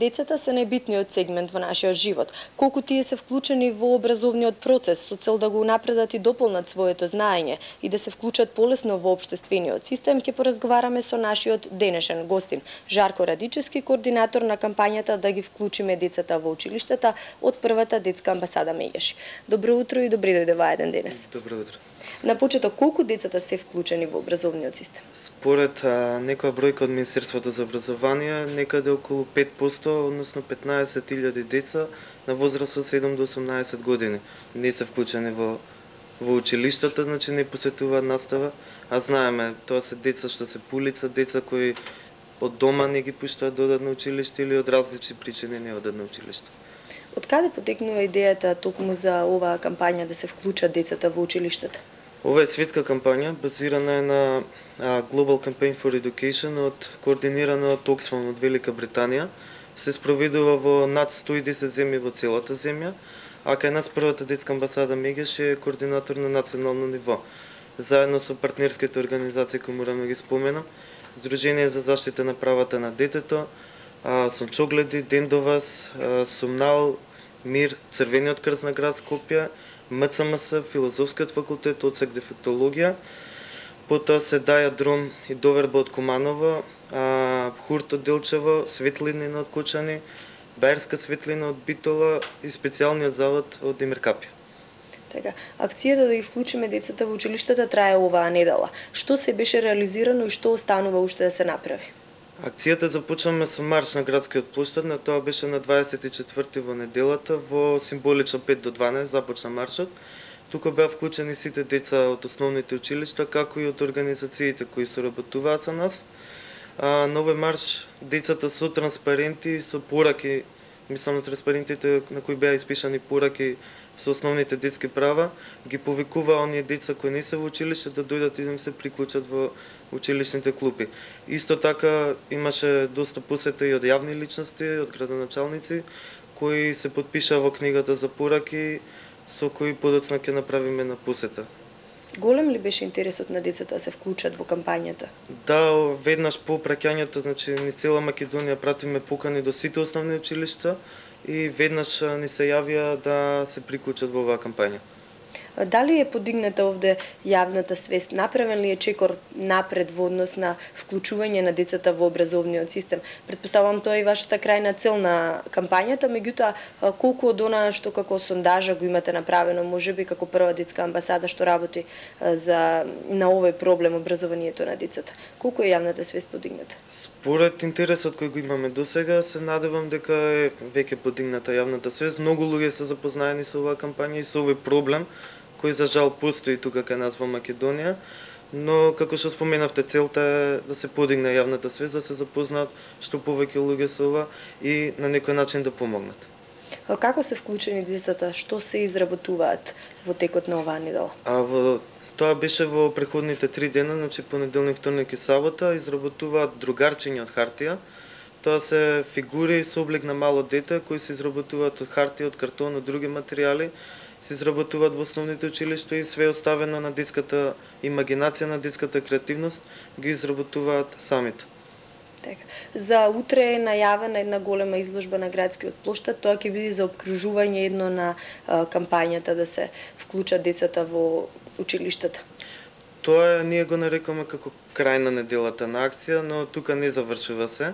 Децата се најбитниот сегмент во нашиот живот. Колку тие се вклучени во образовниот процес со цел да го напредат и дополнат своето знаење и да се вклучат полесно во општествениот систем, ќе поразговараме со нашиот денешен гостин, Жарко Радичевски, координатор на кампањата да ги вклучиме децата во училиштата од првата детска амбасада Мегеши. Добро утро и добри дојде во еден денес. Добро утро. На почеток, колку децата се вклучени во образовниот систем? Според некоја бројка од Министерството за образование, некаде околу 5%, односно 15.000 деца на возраст од 7 до 18 години не се вклучени во училиштата, значи не посетуваат настава, а знаеме, тоа се деца што се по улица, деца кои од дома не ги пуштаат да одат на училиште или од различни причини не одат на училиште. Од каде потекнува идејата токму за оваа кампања да се вклучат децата во училиштата? Ова е светска кампања, базирана е на Global Campaign for Education, координирана од Оксфам од Велика Британија. Се спроведува во над 110 земји во целата земја, а кај нас првата детска амбасада Мегеши е координатор на национално ниво. Заедно со партнерските организации кои морам да ги споменам, Сдружение за заштита на правата на детето, Сончогледи, Ден до вас, Сумнал, Мир, Црвениот крст на град Скопје, МЦМС, Филозофскиот факултет, одсек дефектологија, потоа се Даја Дром и Доверба од Куманово, Хурт од Делчево, Светлини од Кочани, Бајерска светлина од Битола и специјалниот завод од Имеркапи. Така, акцијата да ги вклучиме децата во училиштата трае оваа недела. Што се беше реализирано и што останува уште да се направи? Акцијата започнаме со марш на градскиот плоштад, на тоа беше на 24 во неделата, во символично 5 до 12 започна маршот. Тука беа вклучени сите деца од основните училишта, како и од организациите кои соработуваат со нас. На овој марш децата со транспаренти, со пораки, мислам на транспарентите на кои беа испишани пораки со основните детски права, ги повикува оние деца кои не се во училиште да дојдат и да им се приклучат во училишните клупи. Исто така имаше доста посета и од јавни личности, од градоначалници, кои се потпишаа во книгата за пораки, со кои подоцна ќе направиме на посета. Голем ли беше интересот на децата да се вклучат во кампањата? Да, веднаш по праќањето, значи низ цела Македонија пратиме покани до сите основни училишта и веднаш ни се јавија да се приклучат во оваа кампања. Дали е подигната овде јавната свест? Направен ли е чекор напред во однос на вклучување на децата во образовниот систем? Претпоставувам тоа и вашата крајна цел на кампањата, меѓутоа колку од она што како сондажа го имате направено, можеби како прва детска амбасада што работи на овој проблем образованието на децата? Колку е јавната свест подигната? Според интересот кој го имаме досега, се надевам дека е веќе подигната јавната свест. Многу луѓе се запознаени со оваа кампања и со овој проблем кој за жал постои тука кај нас во Македонија, но како што споменавте, целта е да се подигне јавната свест, да се запознаат што повеќе луѓе со ова и на некој начин да помогнат. Како се вклучени децата? Што се изработуваат во текот на оваа недела? Тоа беше во преходните 3 дена, значи понеделник, вторник и сабота, изработуваат другарчиња од хартија. Тоа се фигури со облик на мало дете кои се изработуваат од хартија, од картон, од други материјали, се изработуваат во основните училишта и све оставено на детската имагинација, на детската креативност, ги изработуваат самите. Така. За утре е најавена една голема изложба на градскиот плоштад, тоа ќе биде за опкружување едно на кампањата да се вклучат децата во училиштата. Тоа ние го нарекуваме како крај на неделата на акција, но тука не завршува се.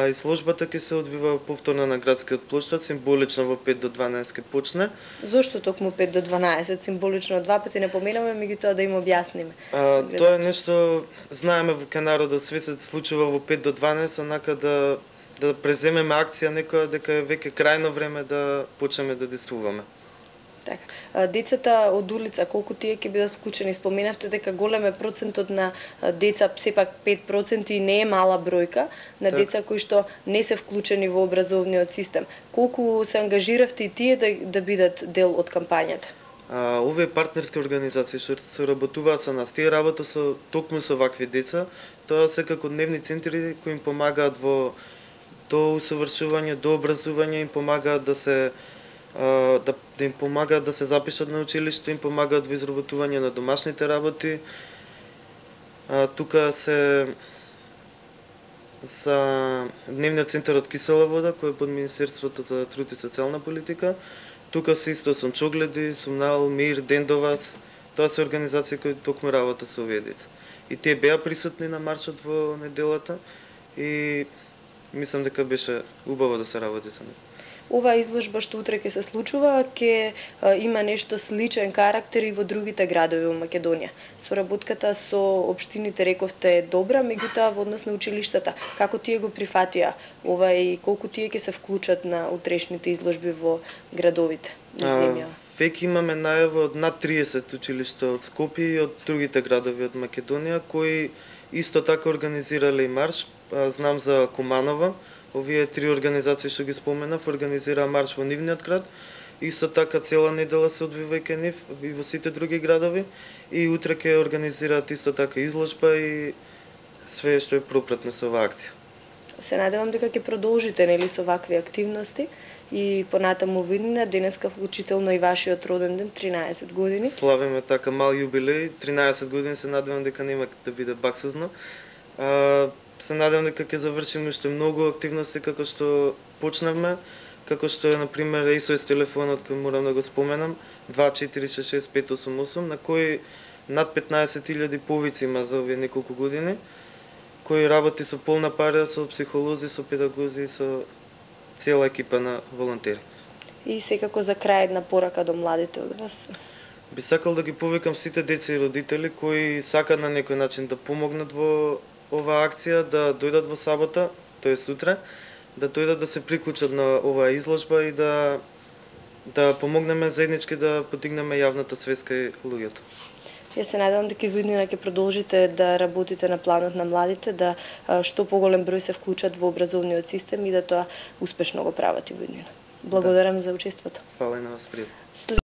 Изложбата ќе се одвива повторно на градскиот плоштад, символично во 5 до 12 ќе почне. Зошто токму 5 до 12? Символично два пати не поминаме, меѓутоа да им објасниме. Тоа е нешто, знаеме кај народот све се случува во 5 до 12, онака да преземеме акција некоја дека е веќе крајно време да почнеме да действуваме. Така. Децата од улица, колку тие ќе бидат вклучени? Споменавте дека голем е процентот на деца, сепак 5% и не е мала бројка на деца кои што не се вклучени во образовниот систем. Колку се ангажиравте и тие да бидат дел од кампањата? Овие партнерски организации што соработуваат со нас, тие работат токму со вакви деца, тоа се како дневни центри кои им помагаат до усовршување, до образување, им помагаат да им помагаат да се запишат на училиште, им помагаат во изработување на домашните работи. Тука се за Дневниот центар од кисела вода, кој е под Министерството за труд и социјална политика. Тука се исто Сончогледи, Сумнал, Мир, Дендовас. Тоа се организации кои токму работа со овие деца. И тие беа присутни на маршот во неделата и мислам дека беше убаво да се работи со нив. Оваа изложба што утре ќе се случува, ќе има нешто сличен карактер и во другите градови во Македонија. Соработката со општините рековте е добра, меѓутоа во однос на училиштата, како тие го прифатија ова и колку тие ќе се вклучат на утрешните изложби во градовите на земја? Веќе имаме најава од над 30 училишта од Скопје и од другите градови од Македонија кои исто така организирале и марш. Знам за Куманово. Овие три организации што ги споменав организираа марш во нивниот град. Исто така цела недела се одвива и кај нив и во сите други градови. И утре ќе организираат исто така изложба и све што е пропратно со оваа акција. Се надевам дека ќе продолжите нели со вакви активности и понатаму виднина денеска вклучително и вашиот роден ден 13 години. Славиме така мал јубилеј, 13 години, се надевам дека нема да биде баксузно. Се надевам дека ќе завршиме уште многу активности како што почнавме, како што е на пример SOS телефонот кој морам да го споменам 24665888 на кој над 15.000 повици има за овие неколку години, кој работи со полна пара со психолози, со педагози, со цела екипа на волонтери. И секако за крај една порака до младите од вас. Би сакал да ги повикам сите деца и родители кои сакаат на некој начин да помогнат во оваа акција, да дојдат во сабота, тоа е сутре, да дојдат да се приклучат на оваа изложба и да помогнеме заеднички да подигнеме јавната свест кај луѓето. Јас се надевам дека во иднина ќе продолжите да работите на планот на младите, да што поголем број се вклучат во образовниот систем и да тоа успешно го прават и во иднина. Благодарам за учеството. Фала и на вас, пријатно.